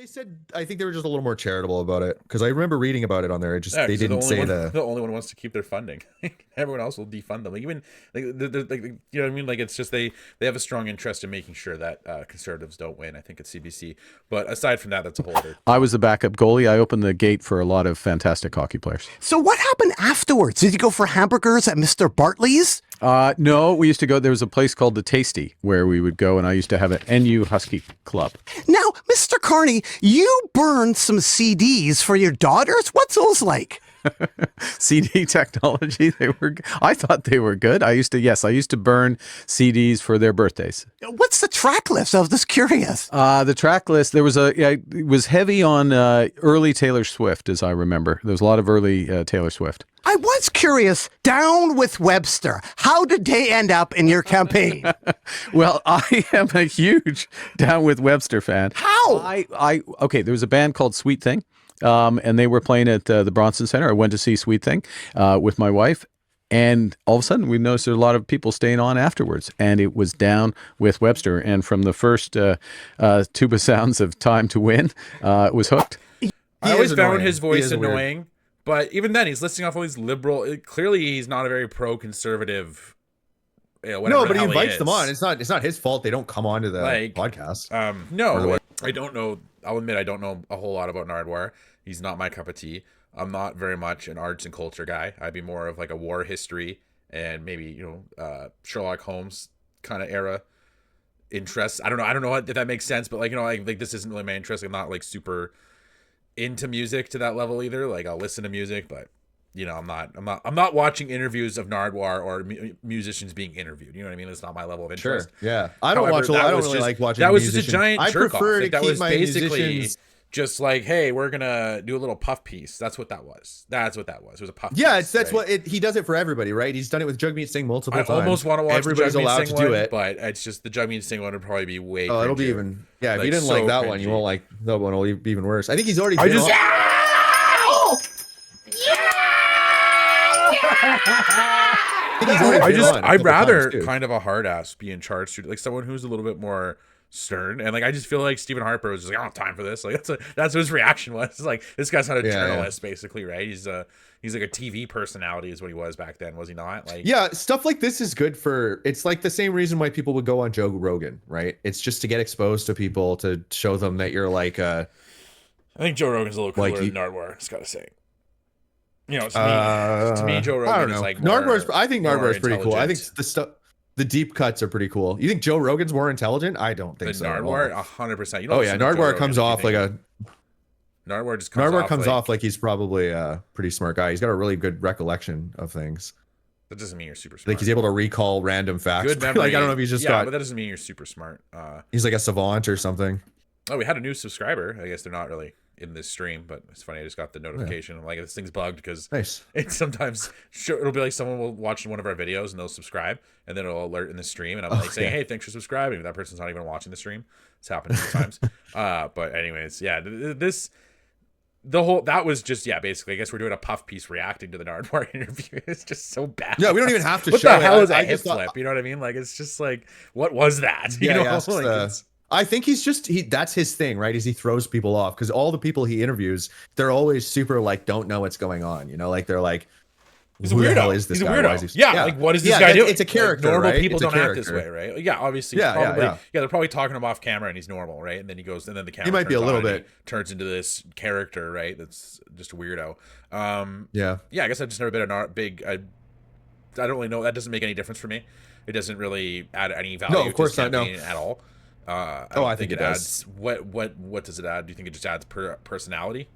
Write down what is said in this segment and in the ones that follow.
said, I think they were just a little more charitable about it, because I remember reading about it on there. It just, Yeah, they 'cause they're didn't say the only one who wants to keep their funding. Everyone else will defund them. Like even like you know what I mean. Like it's just they have a strong interest in making sure that conservatives don't win. I think it's CBC. But aside from that, that's a whole other. I was the backup goalie. I opened the gate for a lot of fantastic hockey players. So what happened afterwards? Did you go for hamburgers at Mr. Bartley's? No, we used to go. There was a place called the Tasty where we would go, and I used to have an NU Husky club. Now, Mr. Carney, you burned some CDs for your daughters? What's those like? CD technology. I thought they were good. I used to burn CDs for their birthdays. What's the track list? I was just curious. The track list, it was heavy on early Taylor Swift, as I remember. There was a lot of early Taylor Swift. I was curious, Down with Webster. How did they end up in your campaign? Well, I am a huge Down with Webster fan. How? Okay, there was a band called Sweet Thing. And they were playing at the Bronson Center. I went to see Sweet Thing with my wife. And all of a sudden, we noticed there were a lot of people staying on afterwards. And it was Down with Webster. And from the first tuba sounds of Time to Win, it was hooked. I always found his voice annoying. But even then, he's listing off all these liberal. Clearly, he's not a very pro-conservative. No, but he invites them on. It's not his fault they don't come on to the podcast. No, I don't know. I'll admit I don't know a whole lot about Nardwuar. He's not my cup of tea. I'm not very much an arts and culture guy. I'd be more of like a war history and maybe Sherlock Holmes kind of era interests. I don't know if that makes sense, but like this isn't really my interest. I'm not like super into music to that level either. Like I'll listen to music, but I'm not watching interviews of Nardwuar or musicians being interviewed. You know what I mean? It's not my level of interest. Sure. Yeah. I don't really like watching. That was just a giant jerk off. Prefer to that keep was my basically musicians... just like, hey, we're gonna do a little puff piece. That's what that was. It was a puff. Yeah, piece, that's what he does it for everybody, right? He's done it with Jugmeat Singh multiple times. I almost want to watch Everybody's the Jugmeat allowed Singh to do one, it, but it's just the Jugmeat Singh one would probably be way. Oh, it'll be even. Yeah, if you didn't like that one, you won't like that one. Will be even worse. I think he's already. I'd rather kind of a hard ass be in charge, like someone who's a little bit more stern, and like I just feel like Stephen Harper was just like, I don't have time for this. Like that's what his reaction was. It's like this guy's not a journalist, basically, right? He's like a TV personality, is what he was back then, was he not? Like, yeah, stuff like this is good for. It's like the same reason why people would go on Joe Rogan, right? It's just to get exposed to people, to show them that you're like. I think Joe Rogan's a little cooler than Nardwuar. Just gotta say. To me, Joe Rogan is like I think Nardwuar's pretty cool. I think the deep cuts are pretty cool. You think Joe Rogan's more intelligent? I don't think so. Nardwuar, 100%. Oh yeah, Nardwuar comes off like a. Nardwuar comes off like he's probably a pretty smart guy. He's got a really good recollection of things. That doesn't mean you're super smart. Like he's able to recall random facts. Good memory. Like I don't know if he's just got. But that doesn't mean you're super smart. He's like a savant or something. Oh, we had a new subscriber. I guess they're not really in this stream, but it's funny. I just got the notification. I'm like, this thing's bugged because it's sometimes it'll be like someone will watch one of our videos and they'll subscribe, and then it'll alert in the stream, and I'm like saying, hey, thanks for subscribing. That person's not even watching the stream. It's happened sometimes. But anyways, yeah, that was just basically. I guess we're doing a puff piece reacting to the Nardwuar interview. It's just so bad. Yeah, we don't even have to. What show the hell it. is a hip flip? You know what I mean? Like it's just like, what was that? I think that's his thing, right? Is he throws people off, because all the people he interviews, they're always super like don't know what's going on. Like they're like, he's a weirdo. He's a weirdo. Like what is this guy doing? It's a character. Like, normal right? people don't act this way, right? Yeah, obviously. They're probably talking him off camera, and he's normal, right? And then he goes, and then the camera. He might be a little bit turns into this character, right? That's just a weirdo. Yeah. I guess I've just never been a big. I don't really know. That doesn't make any difference for me. It doesn't really add any value. No, of course to not. No, at all. I think it adds. What does it add? Do you think it just adds personality?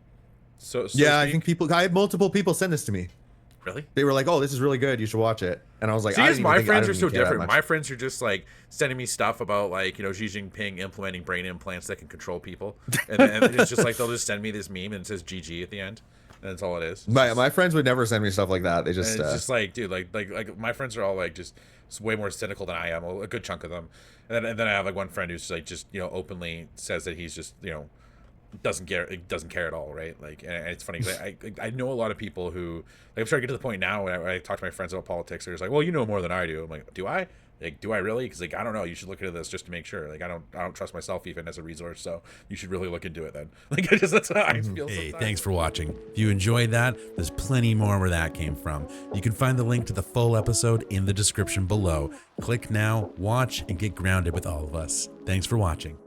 So yeah, I think I had multiple people send this to me. Really? They were like, "Oh, this is really good. You should watch it." And I was like, my friends are so different. My friends are just like sending me stuff about like Xi Jinping implementing brain implants that can control people, and it's just like they'll just send me this meme and it says GG at the end. And that's all it is. My friends would never send me stuff like that. They just it's just like, dude, like my friends are all like just way more cynical than I am. A good chunk of them, and then I have like one friend who's like just openly says that he's just doesn't care at all, right? Like, and it's funny because I know a lot of people who like I'm starting to get to the point now when I talk to my friends about politics. They're just like, well, you know more than I do. I'm like, do I? Like, do I really? Because like, I don't know. You should look into this just to make sure. Like, I don't trust myself even as a resource. So you should really look into it then. Like, that's how I feel. Hey, sometimes. thanks for watching. If you enjoyed that, there's plenty more where that came from. You can find the link to the full episode in the description below. Click now, watch, and get grounded with all of us. Thanks for watching.